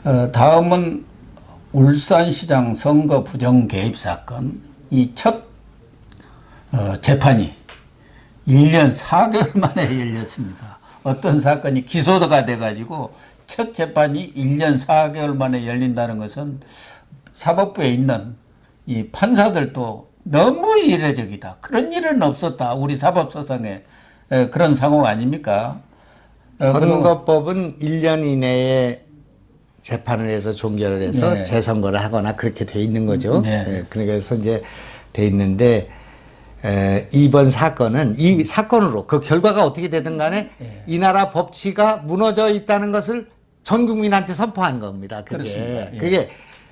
다음은 울산시장 선거 부정 개입 사건. 이 첫 재판이 1년 4개월 만에 열렸습니다. 어떤 사건이 기소가 돼가지고 첫 재판이 1년 4개월 만에 열린다는 것은 사법부에 있는 이 판사들도 너무 이례적이다. 그런 일은 없었다. 우리 사법소상에 그런 상황 아닙니까? 선거법은 1년 이내에 재판을 해서 종결을 해서 네. 재선거를 하거나 그렇게 돼 있는 거죠. 네. 그래서 이제 돼 있는데 이번 사건은 이 사건으로 그 결과가 어떻게 되든 간에 이 나라 법치가 무너져 있다는 것을 전 국민한테 선포한 겁니다. 그렇습니다. 그게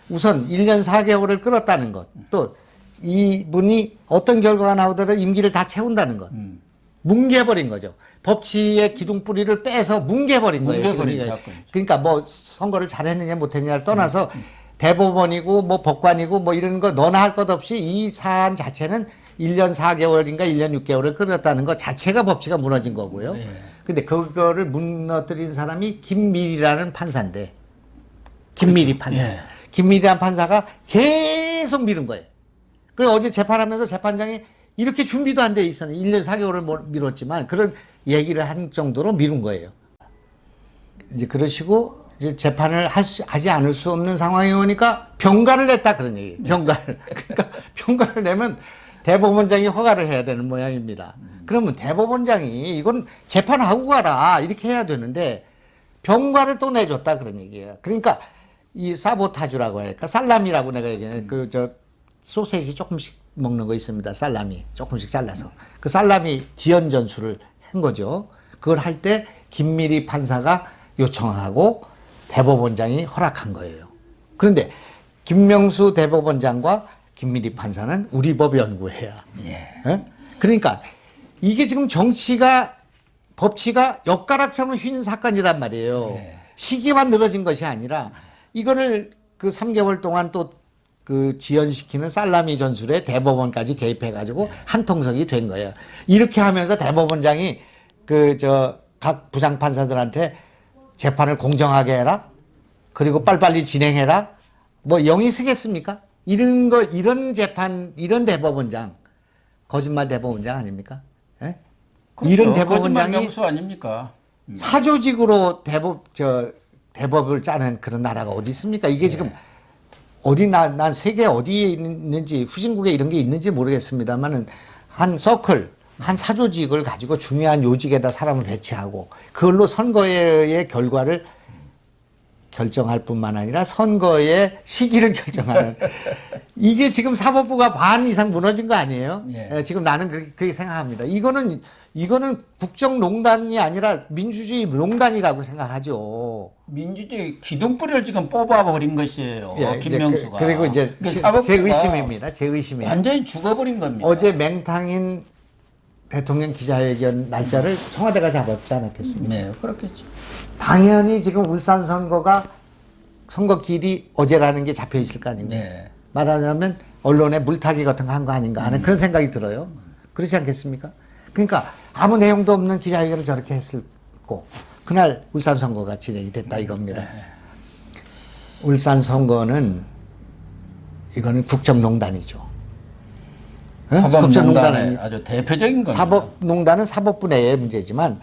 우선 1년 4개월을 끌었다는 것, 또 이분이 어떤 결과가 나오더라도 임기를 다 채운다는 것. 뭉개버린 거죠. 법치의 기둥뿌리를 빼서 뭉개버린 거예요. 뭉개버린 사건이죠. 그러니까 뭐 선거를 잘했느냐 못했느냐를 떠나서 대법원이고 뭐 법관이고 뭐 이런 거 너나 할 것 없이 이 사안 자체는 1년 4개월인가 1년 6개월을 끌었다는 것 자체가 법치가 무너진 거고요. 근데 그거를 무너뜨린 사람이 김밀이라는 판사인데, 김밀이 판사. 예. 김밀이라는 판사가 계속 미룬 거예요. 그래서 어제 재판하면서 재판장이 이렇게 준비도 안 돼 있었는데 1년 4개월을 미뤘지만 그런 얘기를 한 정도로 미룬 거예요. 이제 그러시고 이제 재판을 하지 않을 수 없는 상황이 오니까 병가를 냈다 그런 얘기예요. 병가를. 그러니까 병가를 내면 대법원장이 허가를 해야 되는 모양입니다. 그러면 대법원장이 이건 재판하고 가라 이렇게 해야 되는데 병가를 또 내줬다 그런 얘기예요. 그러니까 이 사보타주라고 할까 살라미라고 내가 얘기해 그 저 소세지 조금씩 먹는 거 있습니다. 살라미 조금씩 잘라서 그 살라미 지연 전수를 한 거죠. 그걸 할 때 김밀희 판사가 요청하고 대법원장이 허락한 거예요. 그런데 김명수 대법원장과 김밀희 판사는 우리 법 연구회야. 예. 그러니까 이게 지금 정치가 법치가 엿가락처럼 휘는 사건이란 말이에요. 예. 시기만 늘어진 것이 아니라 이거를 그 3개월 동안 또 그 지연시키는 살라미 전술에 대법원까지 개입해가지고 한통속이 된 거예요. 이렇게 하면서 대법원장이 그 각 부장판사들한테 재판을 공정하게 해라. 그리고 빨리빨리 진행해라. 뭐 영이 쓰겠습니까? 이런 거, 이런 재판, 이런 대법원장, 거짓말 대법원장 아닙니까? 예? 그렇죠. 이런 대법원장이 명수 아닙니까? 사조직으로 대법을 짜는 그런 나라가 어디 있습니까? 이게 지금 어디 난 세계 어디에 있는지 후진국에 이런 게 있는지 모르겠습니다만은 한 서클 한 사조직을 가지고 중요한 요직에다 사람을 배치하고 그걸로 선거의 결과를 결정할 뿐만 아니라 선거의 시기를 결정하는 이게 지금 사법부가 반 이상 무너진 거 아니에요? 예. 지금 나는 그렇게 생각합니다. 이거는 국정농단이 아니라 민주주의 농단이라고 생각하죠. 민주주의 기둥뿌리를 지금 뽑아버린 것이에요. 예, 김명수가. 그리고 이제 제 의심입니다. 제 의심이에요. 완전히 죽어버린 겁니다. 어제 맹탕인 대통령 기자회견 날짜를 청와대가 잡았지 않았겠습니까? 네, 그렇겠죠. 당연히 지금 울산 선거가 선거길이 어제라는 게 잡혀 있을 거 아닙니까? 네. 말하자면 언론에 물타기 같은 거 한 거 아닌가 하는 그런 생각이 들어요. 그렇지 않겠습니까? 그러니까 아무 내용도 없는 기자회견을 저렇게 했고 그날 울산 선거가 진행이 됐다 이겁니다. 울산 선거는 이거는 국정농단이죠. 사법농단의 아주 대표적인 겁니다. 사법농단은 사법부 내의 문제이지만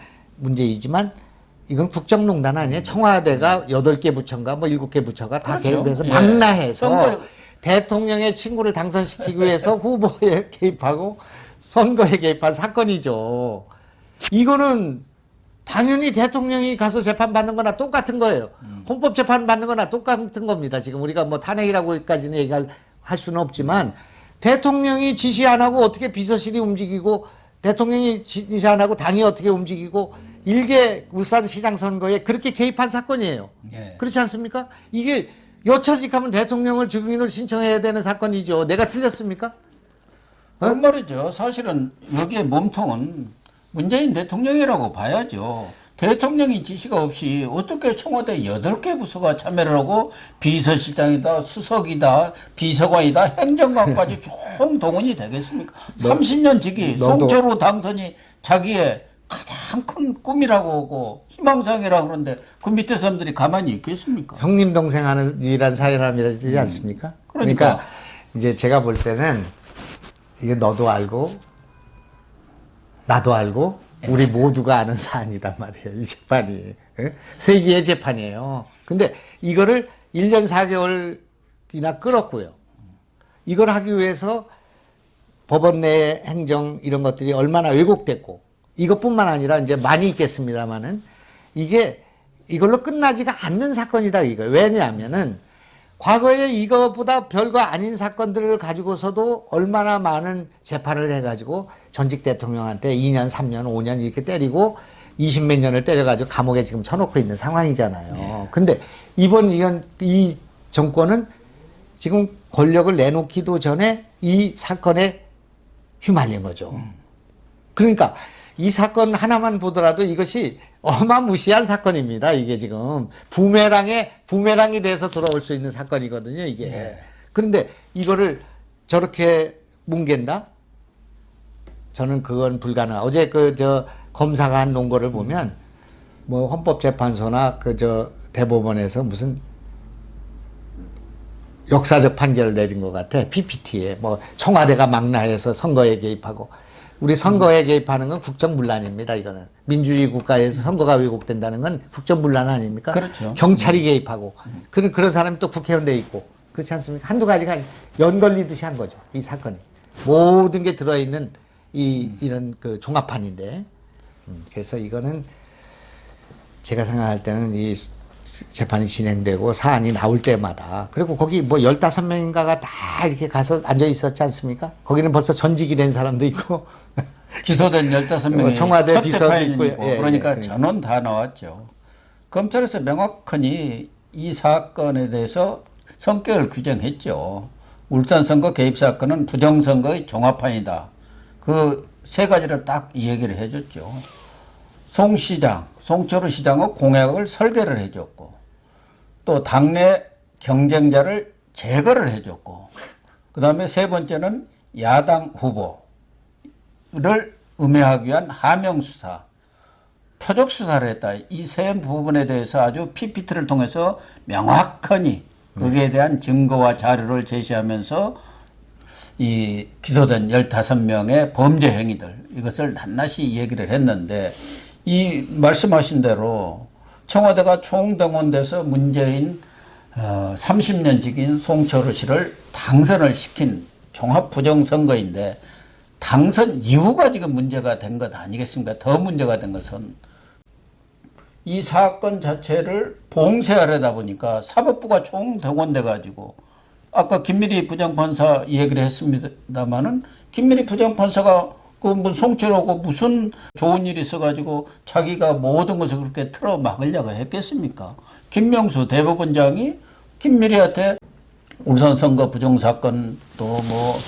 이건 국정농단 아니에요. 청와대가 8개 부처인가 뭐 7개 부처가 다 그렇죠. 개입해서 예. 망라해서 대통령의 친구를 당선시키기 위해서 후보에 개입하고 선거에 개입한 사건이죠. 이거는 당연히 대통령이 가서 재판받는 거나 똑같은 거예요. 헌법 재판 받는 거나 똑같은 겁니다. 지금 우리가 뭐 탄핵이라고까지는 얘기할 수는 없지만 대통령이 지시 안 하고 어떻게 비서실이 움직이고 대통령이 지시 안 하고 당이 어떻게 움직이고 일개 울산시장 선거에 그렇게 개입한 사건이에요. 예. 그렇지 않습니까? 이게 여차직하면 대통령을 증인을 신청해야 되는 사건이죠. 내가 틀렸습니까? 그런 말이죠. 사실은 여기에 몸통은 문재인 대통령이라고 봐야죠. 대통령이 지시가 없이 어떻게 청와대 8개 부서가 참여를 하고 비서실장이다, 수석이다, 비서관이다, 행정관까지 총 동원이 되겠습니까? 30년 지기 송철호 당선이 자기의 가장 참 큰 꿈이라고 하고 희망사항이라고 그러는데 그 밑에 사람들이 가만히 있겠습니까? 형님 동생 하는 일한 사람이지 않습니까? 그러니까 이제 제가 볼 때는 이게 너도 알고 나도 알고 우리 모두가 아는 사안이단 말이에요. 이 재판이. 세기의 재판이에요. 근데 이거를 1년 4개월이나 끌었고요. 이걸 하기 위해서 법원 내 행정 이런 것들이 얼마나 왜곡됐고 이것뿐만 아니라 이제 많이 있겠습니다만은 이게 이걸로 끝나지가 않는 사건이다 이거예요. 왜냐하면은 과거에 이거보다 별거 아닌 사건들을 가지고서도 얼마나 많은 재판을 해가지고 전직 대통령한테 2년, 3년, 5년 이렇게 때리고 20몇 년을 때려가지고 감옥에 지금 쳐놓고 있는 상황이잖아요. 네. 근데 이번 이 정권은 지금 권력을 내놓기도 전에 이 사건에 휘말린 거죠. 그러니까 이 사건 하나만 보더라도 이것이 어마무시한 사건입니다. 이게 지금 부메랑이 돼서 돌아올 수 있는 사건이거든요. 이게. 네. 그런데 이거를 저렇게 뭉갠다? 저는 그건 불가능. 어제 검사가 한 논거를 보면 뭐 헌법재판소나 대법원에서 무슨 역사적 판결을 내린 것 같아. PPT에 뭐 청와대가 망라해서 선거에 개입하고. 우리 선거에 개입하는 건 국정문란입니다. 이거는 민주주의 국가에서 선거가 왜곡된다는 건 국정문란 아닙니까? 그렇죠. 경찰이 개입하고 그런 사람이 또 국회의원 돼 있고 그렇지 않습니까? 한두 가지가 연걸리듯이 한 거죠. 이 사건이 모든 게 들어있는 이런 그 종합판인데 그래서 이거는 제가 생각할 때는 이 재판이 진행되고 사안이 나올 때마다 그리고 거기 뭐 15명인가가 다 이렇게 가서 앉아 있었지 않습니까? 거기는 벌써 전직이 된 사람도 있고 기소된 15명이 청와대 첫 비서도 재판이고 있고 그러니까 전원 다 나왔죠. 검찰에서 명확히 이 사건에 대해서 성격을 규정했죠. 울산 선거 개입 사건은 부정선거의 종합판이다. 그 세 가지를 딱 얘기를 해줬죠. 송철우 시장의 공약을 설계를 해줬고 또 당내 경쟁자를 제거를 해줬고 그 다음에 세 번째는 야당 후보를 음해하기 위한 하명수사, 표적수사를 했다. 이 세 부분에 대해서 아주 PPT를 통해서 명확하니 거기에 대한 증거와 자료를 제시하면서 이 기소된 15명의 범죄 행위들 이것을 낱낱이 얘기를 했는데 이 말씀하신 대로 청와대가 총동원돼서 문재인 30년직인 송철우 씨를 당선을 시킨 종합부정선거인데 당선 이후가 지금 문제가 된 것 아니겠습니까? 더 문제가 된 것은 이 사건 자체를 봉쇄하려다 보니까 사법부가 총동원돼 가지고 아까 김미리 부장판사 얘기를 했습니다마는 김미리 부장판사가 그 송철호고 무슨 좋은 일이 있어가지고 자기가 모든 것을 그렇게 틀어 막으려고 했겠습니까? 김명수 대법원장이 김미리한테 울산 선거 부정사건 또 뭐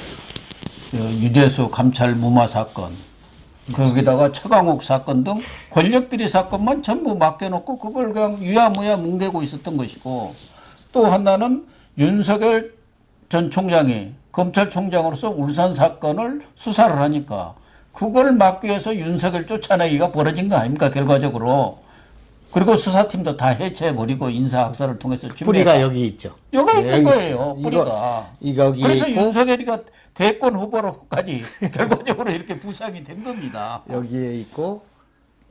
유재수 감찰 무마 사건 거기다가 최강욱 사건 등 권력비리 사건만 전부 맡겨놓고 그걸 그냥 유야무야 뭉개고 있었던 것이고 또 하나는 윤석열 전 총장이 검찰총장으로서 울산 사건을 수사를 하니까 그걸 막기 위해서 윤석열 쫓아내기가 벌어진 거 아닙니까 결과적으로. 그리고 수사팀도 다 해체해버리고 인사학살을 통해서 뿌리가 여기 있죠. 여기 있는 거예요. 뿌리가. 그래서 있고, 윤석열이가 대권 후보로까지 결과적으로 이렇게 부상이 된 겁니다. 여기에 있고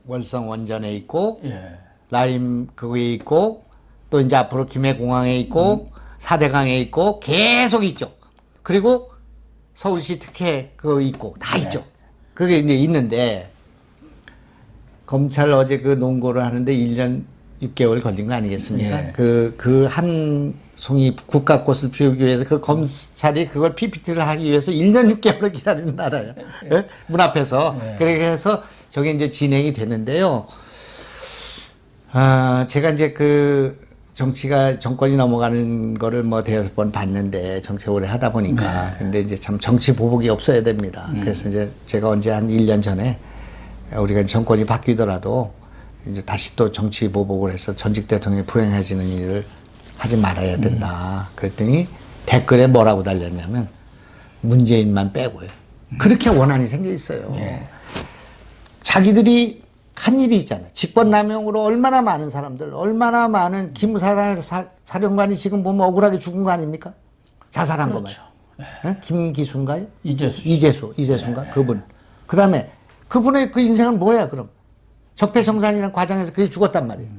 월성 원전에 있고 예. 라임 그거에 있고 또 이제 앞으로 김해공항에 있고 사대강에 있고 계속 있죠. 그리고 서울시 특혜 그거 있고 다 있죠. 그게 이제 있는데 검찰 어제 그 논고를 하는데 1년 6개월 걸린 거 아니겠습니까? 예. 그 한 송이 국가꽃을 피우기 위해서 그 검찰이 그걸 PPT를 하기 위해서 1년 6개월을 기다리는 나라예요. 예? 문 앞에서. 그렇게 해서 저게 이제 진행이 되는데요. 제가 이제 정권이 넘어가는 거를 뭐 대여섯 번 봤는데 정치 오래 하다 보니까 근데 이제 참 정치 보복이 없어야 됩니다. 그래서 이제 제가 언제 한 1년 전에 우리가 정권이 바뀌더라도 이제 다시 또 정치 보복을 해서 전직 대통령이 불행해지는 일을 하지 말아야 된다. 그랬더니 댓글에 뭐라고 달렸냐면 문재인만 빼고요. 그렇게 원한이 생겨 있어요. 자기들이 한 일이 있잖아요. 직권남용으로 얼마나 많은 사람들, 얼마나 많은 사령관이 지금 보면 억울하게 죽은 거 아닙니까? 자살한 거 그렇죠. 말이에요. 김기수인가요? 이재수. 이재수인가? 그분. 그 다음에 그분의 그 인생은 뭐야, 그럼? 적폐청산이라는 과정에서 그게 죽었단 말이에요.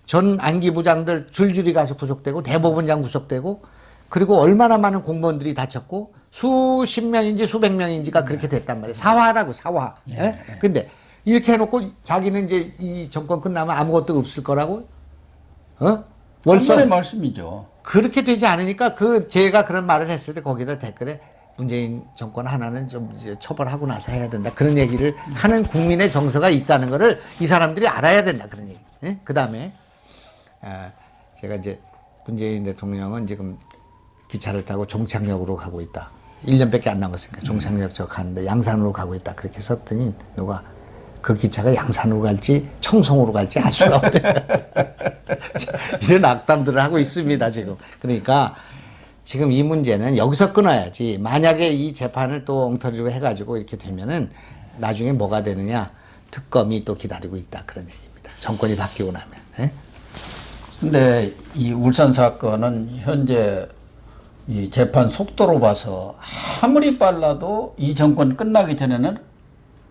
전 안기부장들 줄줄이 가서 구속되고, 대법원장 구속되고, 그리고 얼마나 많은 공무원들이 다쳤고, 수십 명인지 수백 명인지가 그렇게 됐단 말이에요. 사화라고, 사화. 예? 근데 이렇게 해놓고 자기는 이제 이 정권 끝나면 아무것도 없을 거라고? 월성의 말씀이죠. 그렇게 되지 않으니까 제가 그런 말을 했을 때 거기다 댓글에 문재인 정권 하나는 좀 이제 처벌하고 나서 해야 된다. 그런 얘기를 하는 국민의 정서가 있다는 거를 이 사람들이 알아야 된다. 그런 얘기. 예? 그 다음에, 제가 이제 문재인 대통령은 지금 기차를 타고 종착역으로 가고 있다. 1년밖에 안 남았으니까 종착역 저 가는데 양산으로 가고 있다. 그렇게 썼더니 누가 그 기차가 양산으로 갈지 청송으로 갈지 알 수가 없대. 이런 악담들을 하고 있습니다, 지금. 그러니까 지금 이 문제는 여기서 끊어야지. 만약에 이 재판을 또 엉터리로 해가지고 이렇게 되면은 나중에 뭐가 되느냐. 특검이 또 기다리고 있다. 그런 얘기입니다. 정권이 바뀌고 나면. 예? 근데 이 울산 사건은 현재 이 재판 속도로 봐서 아무리 빨라도 이 정권 끝나기 전에는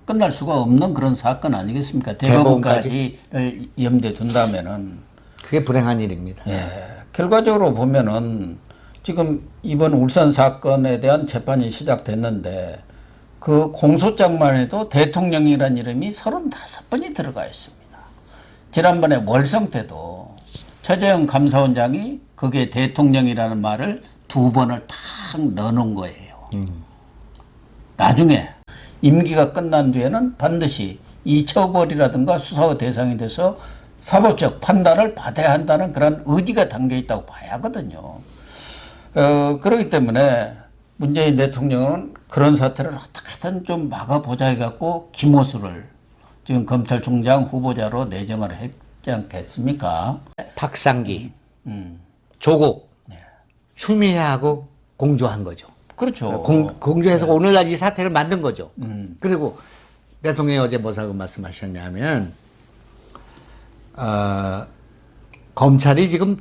끝날 수가 없는 그런 사건 아니겠습니까? 대법원까지를 염두에 둔다면은. 그게 불행한 일입니다. 예. 결과적으로 보면은 지금 이번 울산 사건에 대한 재판이 시작됐는데 그 공소장만 해도 대통령이라는 이름이 35번이 들어가 있습니다. 지난번에 월성 때도 최재형 감사원장이 그게 대통령이라는 말을 2번을 탁 넣어놓은 거예요. 나중에 임기가 끝난 뒤에는 반드시 이 처벌이라든가 수사의 대상이 돼서 사법적 판단을 받아야 한다는 그런 의지가 담겨 있다고 봐야 하거든요. 그렇기 때문에 문재인 대통령은 그런 사태를 어떻게든 좀 막아보자 해갖고 김호수를 지금 검찰총장 후보자로 내정을 했지 않겠습니까? 박상기, 조국, 추미애하고 공조한 거죠. 그렇죠. 공조해서 오늘날 이 사태를 만든 거죠. 그리고 대통령이 어제 뭐라고 말씀하셨냐면 검찰이 지금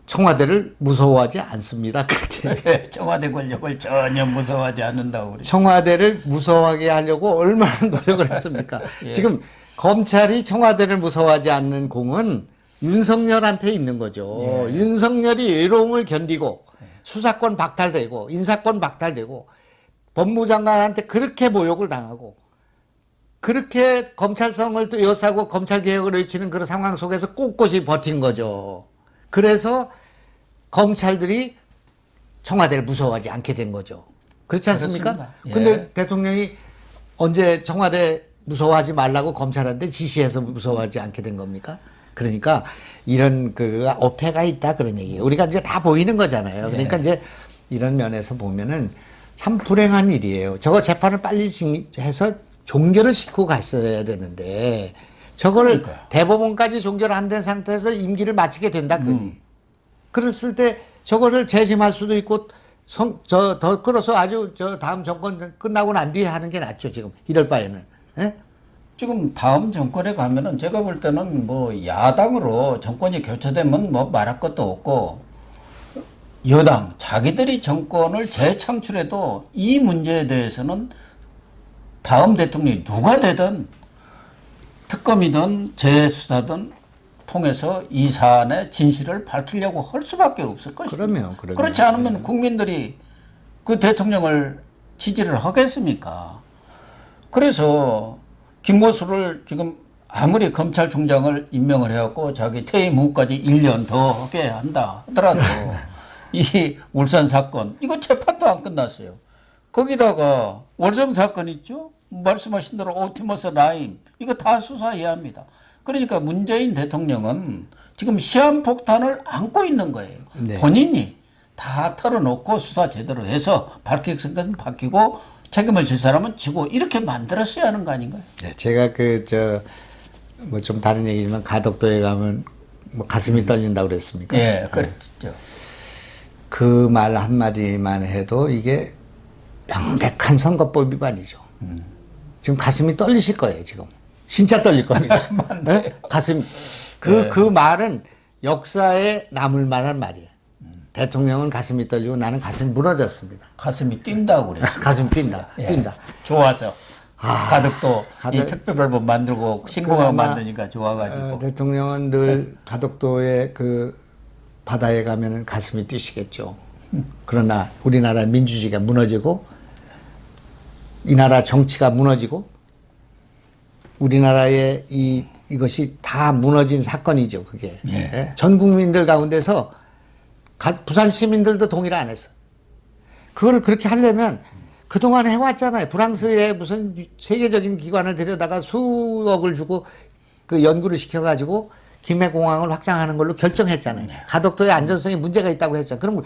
청와대를 무서워하지 않습니다. 그렇게 청와대 권력을 전혀 무서워하지 않는다고 그러죠. 청와대를 무서워하게 하려고 얼마나 노력을 했습니까? 예. 지금 검찰이 청와대를 무서워하지 않는 공은 윤석열한테 있는 거죠. 예. 윤석열이 외로움을 견디고 수사권 박탈되고 인사권 박탈되고 법무장관한테 그렇게 모욕을 당하고 그렇게 검찰성을 또 여사고 검찰개혁을 외치는 그런 상황 속에서 꼿꼿이 버틴 거죠. 그래서 검찰들이 청와대를 무서워하지 않게 된 거죠. 그렇지 않습니까? 예. 근데 대통령이 언제 청와대 무서워하지 말라고 검찰한테 지시해서 무서워하지 않게 된 겁니까? 그러니까 이런 그 어폐가 있다 그런 얘기예요. 우리가 이제 다 보이는 거잖아요. 그러니까 이제 이런 면에서 보면은 참 불행한 일이에요. 저거 재판을 빨리 해서 종결을 시키고 갔어야 되는데 저거를 대법원까지 종결 안 된 상태에서 임기를 마치게 된다 그러니. 그랬을 때 저거를 재심할 수도 있고 더 끌어서 아주 다음 정권 끝나고 난 뒤에 하는 게 낫죠. 지금 이럴 바에는. 예? 지금 다음 정권에 가면은 제가 볼 때는 뭐 야당으로 정권이 교체되면 뭐 말할 것도 없고 여당 자기들이 정권을 재창출해도 이 문제에 대해서는 다음 대통령이 누가 되든 특검이든 재수사든 통해서 이 사안의 진실을 밝히려고 할 수밖에 없을 것입니다. 그러면. 그렇지 않으면 국민들이 그 대통령을 지지를 하겠습니까? 그래서 김호수를 지금 아무리 검찰총장을 임명을 해갖고 자기 퇴임 후까지 1년 더 하게 한다 하더라도 이 울산 사건 이거 재판도 안 끝났어요. 거기다가 월성 사건 있죠? 말씀하신 대로 옵티머스 라임 이거 다 수사해야 합니다. 그러니까 문재인 대통령은 지금 시한폭탄을 안고 있는 거예요. 네. 본인이 다 털어놓고 수사 제대로 해서 밝힐 것은 밝히고 책임을 질 사람은 지고 이렇게 만들었어야 하는 거 아닌가요? 네, 제가 뭐 좀 다른 얘기지만 가덕도에 가면 뭐 가슴이 떨린다고 그랬습니까? 예, 그렇죠. 그 말 한마디만 해도 이게 명백한 선거법 위반이죠. 지금 가슴이 떨리실 거예요, 지금. 진짜 떨릴 겁니다. 네? 가슴 그 말은 역사에 남을 만한 말이에요. 대통령은 가슴이 떨리고 나는 가슴이 무너졌습니다. 가슴이 뛴다고 그랬어요. 가슴 뛴다. 예. 뛴다. 좋아서 가덕도 이 가덕- 특별법원 만들고 신공항 그나마, 만드니까 좋아가지고. 대통령은 늘 가덕도의 그 바다에 가면은 가슴이 뛰시겠죠. 그러나 우리나라 민주주의가 무너지고 이 나라 정치가 무너지고 우리나라의 이것이 다 무너진 사건이죠. 그게 예? 전 국민들 가운데서 부산 시민들도 동의를 안 했어. 그걸 그렇게 하려면 그동안 해왔잖아요. 프랑스의 무슨 세계적인 기관을 데려다가 수억을 주고 그 연구를 시켜가지고 김해공항을 확장하는 걸로 결정했잖아요. 가덕도의 안전성에 문제가 있다고 했잖아요. 그럼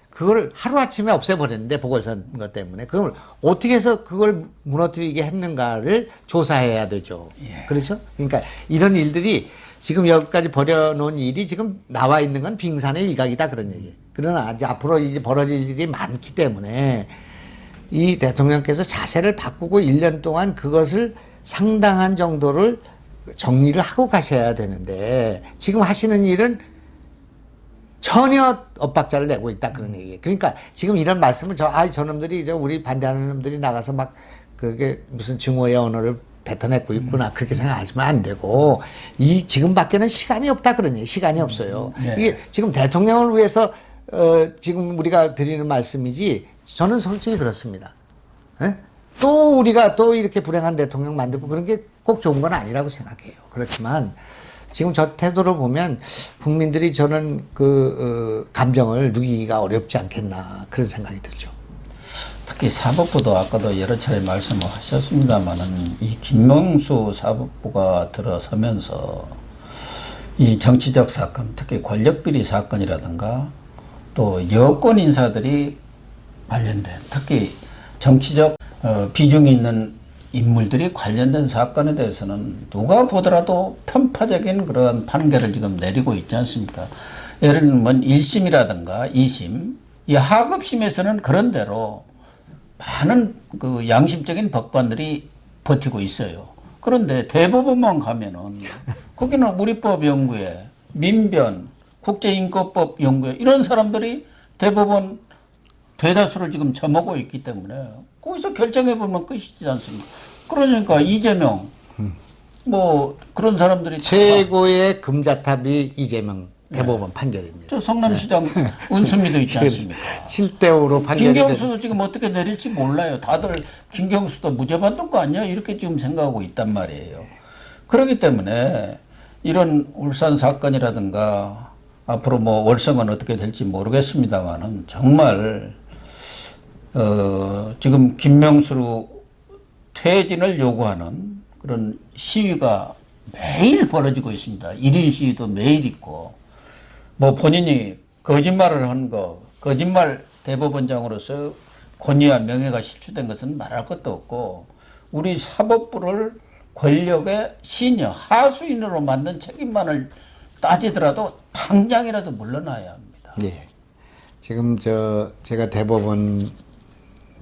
그걸 하루아침에 없애버렸는데 보궐선거 때문에 그걸 어떻게 해서 그걸 무너뜨리게 했는가를 조사해야 되죠. 그렇죠? 그러니까 이런 일들이 지금 여기까지 벌여놓은 일이 지금 나와 있는 건 빙산의 일각이다 그런 얘기예요. 그러나 이제 앞으로 이제 벌어질 일이 많기 때문에 이 대통령께서 자세를 바꾸고 1년 동안 그것을 상당한 정도를 정리를 하고 가셔야 되는데 지금 하시는 일은 전혀 엇박자를 내고 있다 그런 얘기예요. 그러니까 지금 이런 말씀을 저놈들이 이제 우리 반대하는 놈들이 나가서 막 그게 무슨 증오의 언어를 뱉어내고 있구나 그렇게 생각하시면 안 되고 지금밖에는 시간이 없다 그런 얘기. 시간이 없어요. 이게 지금 대통령을 위해서 지금 우리가 드리는 말씀이지 저는 솔직히 그렇습니다. 예? 또 우리가 또 이렇게 불행한 대통령 만들고 그런 게 꼭 좋은 건 아니라고 생각해요. 그렇지만 지금 저 태도를 보면 국민들이 저는 감정을 누기기가 어렵지 않겠나 그런 생각이 들죠. 특히 사법부도 아까도 여러 차례 말씀을 하셨습니다만은 이 김명수 사법부가 들어서면서 이 정치적 사건, 특히 권력비리 사건이라든가 또 여권 인사들이 관련된 특히 정치적 비중이 있는 인물들이 관련된 사건에 대해서는 누가 보더라도 편파적인 그런 판결을 지금 내리고 있지 않습니까? 예를 들면 1심이라든가 2심, 이 하급심에서는 그런대로 많은 그 양심적인 법관들이 버티고 있어요. 그런데 대법원만 가면은 거기는 우리법 연구회, 민변, 국제인권법 연구회 이런 사람들이 대법원 대다수를 지금 점하고 있기 때문에 거기서 결정해보면 끝이지 않습니까? 그러니까 이재명 뭐 그런 사람들이 최고의 금자탑이 이재명 대법원 판결입니다. 저 성남시장 은수미도 있지 않습니까? 7대5로 판결이 김경수도 지금 어떻게 내릴지 몰라요. 다들 김경수도 무죄 받을 거 아니야? 이렇게 지금 생각하고 있단 말이에요. 그렇기 때문에 이런 울산 사건이라든가 앞으로 뭐 월성은 어떻게 될지 모르겠습니다만은 정말 지금 김명수 퇴진을 요구하는 그런 시위가 매일 벌어지고 있습니다. 1인 시위도 매일 있고 뭐 본인이 거짓말을 한 거, 거짓말 대법원장으로서 권위와 명예가 실추된 것은 말할 것도 없고 우리 사법부를 권력의 시녀, 하수인으로 만든 책임만을 따지더라도 당장이라도 물러나야 합니다. 예. 지금 제가 대법원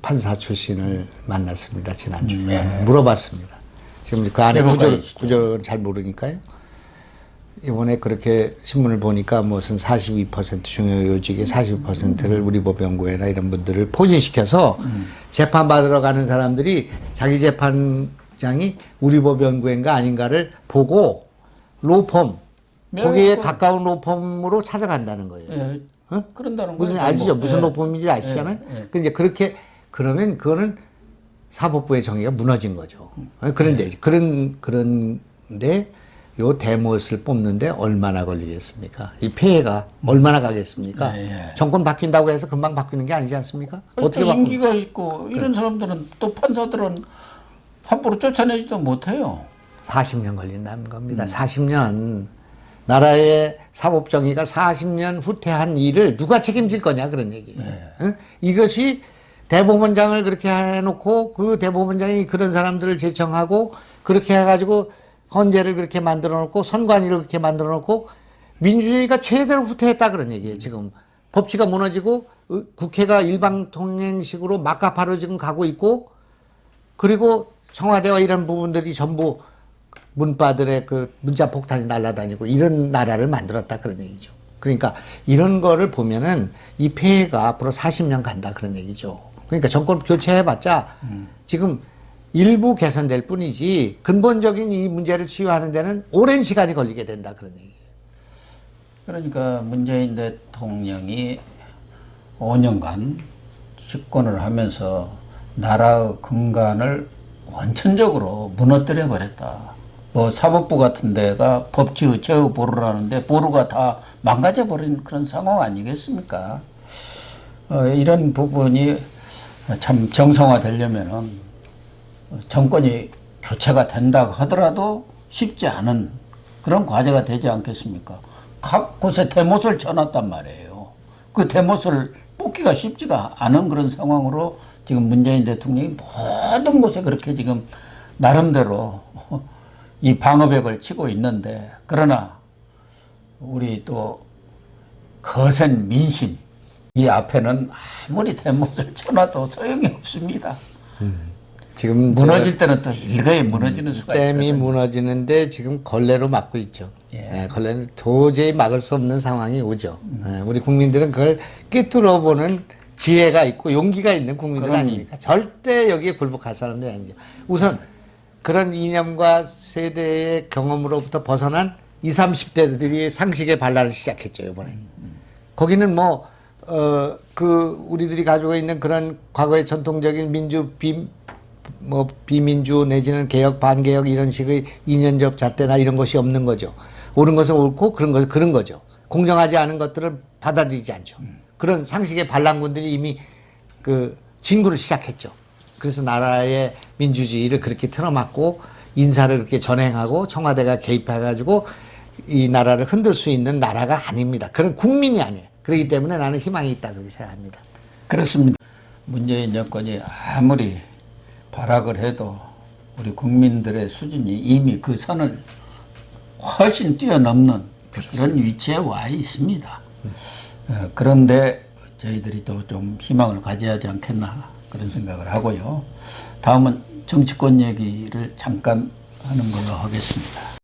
판사 출신을 만났습니다. 지난주에. 물어봤습니다. 지금 그 안에 구조를 잘 모르니까요. 이번에 그렇게 신문을 보니까 무슨 42% 중요 요직의 42%를 우리법연구회나 이런 분들을 포진시켜서 재판받으러 가는 사람들이 자기 재판장이 우리법연구회인가 아닌가를 보고 로펌, 거기에 가까운 로펌으로 찾아간다는 거예요. 예, 어? 그런다는 무슨 거예요. 아시죠? 무슨 예. 로펌인지 아시잖아요? 그 이제 그렇게 그러면 그거는 사법부의 정의가 무너진 거죠. 그런데 그런데 요 대못을 뽑는데 얼마나 걸리겠습니까? 이 폐해가 얼마나 가겠습니까? 정권 바뀐다고 해서 금방 바뀌는 게 아니지 않습니까? 어떻게 임기가 있고 이런 사람들은 또 판사들은 함부로 쫓아내지도 못해요. 40년 걸린다는 겁니다. 40년. 나라의 사법정의가 40년 후퇴한 일을 누가 책임질 거냐 그런 얘기예요. 응? 이것이 대법원장을 그렇게 해놓고 그 대법원장이 그런 사람들을 제청하고 그렇게 해가지고 헌재를 그렇게 만들어 놓고 선관위를 그렇게 만들어 놓고 민주주의가 최대로 후퇴했다 그런 얘기예요. 지금 법치가 무너지고 국회가 일방통행식으로 막가파로 지금 가고 있고 그리고 청와대와 이런 부분들이 전부 문바들의 그 문자 폭탄이 날아다니고 이런 나라를 만들었다 그런 얘기죠. 그러니까 이런 거를 보면은 이 폐해가 앞으로 40년 간다 그런 얘기죠. 그러니까 정권 교체해봤자 지금 일부 개선될 뿐이지 근본적인 이 문제를 치유하는 데는 오랜 시간이 걸리게 된다 그런 얘기예요. 그러니까 문재인 대통령이 5년간 집권을 하면서 나라의 근간을 원천적으로 무너뜨려 버렸다. 뭐 사법부 같은 데가 법치의 제의 보루라는데 보루가 다 망가져 버린 그런 상황 아니겠습니까? 이런 부분이 참 정상화되려면은 정권이 교체가 된다고 하더라도 쉽지 않은 그런 과제가 되지 않겠습니까? 각 곳에 대못을 쳐놨단 말이에요. 그 대못을 뽑기가 쉽지가 않은 그런 상황으로 지금 문재인 대통령이 모든 곳에 그렇게 지금 나름대로 이 방어벽을 치고 있는데, 그러나 우리 또 거센 민심 이 앞에는 아무리 대못을 쳐놔도 소용이 없습니다. 지금 무너질 때는 또 일거에 무너지는 수가 댐이 있거든요. 무너지는데 지금 걸레로 막고 있죠. 예. 걸레는 도저히 막을 수 없는 상황이 오죠. 우리 국민들은 그걸 꿰뚫어 보는 지혜가 있고 용기가 있는 국민들 그러니. 아닙니까? 절대 여기에 굴복할 사람들이 아니죠. 우선 그런 이념과 세대의 경험으로부터 벗어난 20, 30대들이 상식의 반란을 시작했죠, 이번에. 거기는 뭐, 우리들이 가지고 있는 그런 과거의 전통적인 비민주 내지는 개혁, 반개혁 이런 식의 이념적 잣대나 이런 것이 없는 거죠. 옳은 것은 옳고 그런 것은 그런 거죠. 공정하지 않은 것들은 받아들이지 않죠. 그런 상식의 반란군들이 이미 그 진군을 시작했죠. 그래서 나라의 민주주의를 그렇게 틀어막고 인사를 그렇게 전행하고 청와대가 개입해가지고 이 나라를 흔들 수 있는 나라가 아닙니다. 그런 국민이 아니에요. 그렇기 때문에 나는 희망이 있다 그렇게 생각합니다. 그렇습니다. 문재인 정권이 아무리 발악을 해도 우리 국민들의 수준이 이미 그 선을 훨씬 뛰어넘는 그런 위치에 와 있습니다. 그런데 저희들이 또 좀 희망을 가져야 하지 않겠나 그런 생각을 하고요. 다음은 정치권 얘기를 잠깐 하는 걸로 하겠습니다.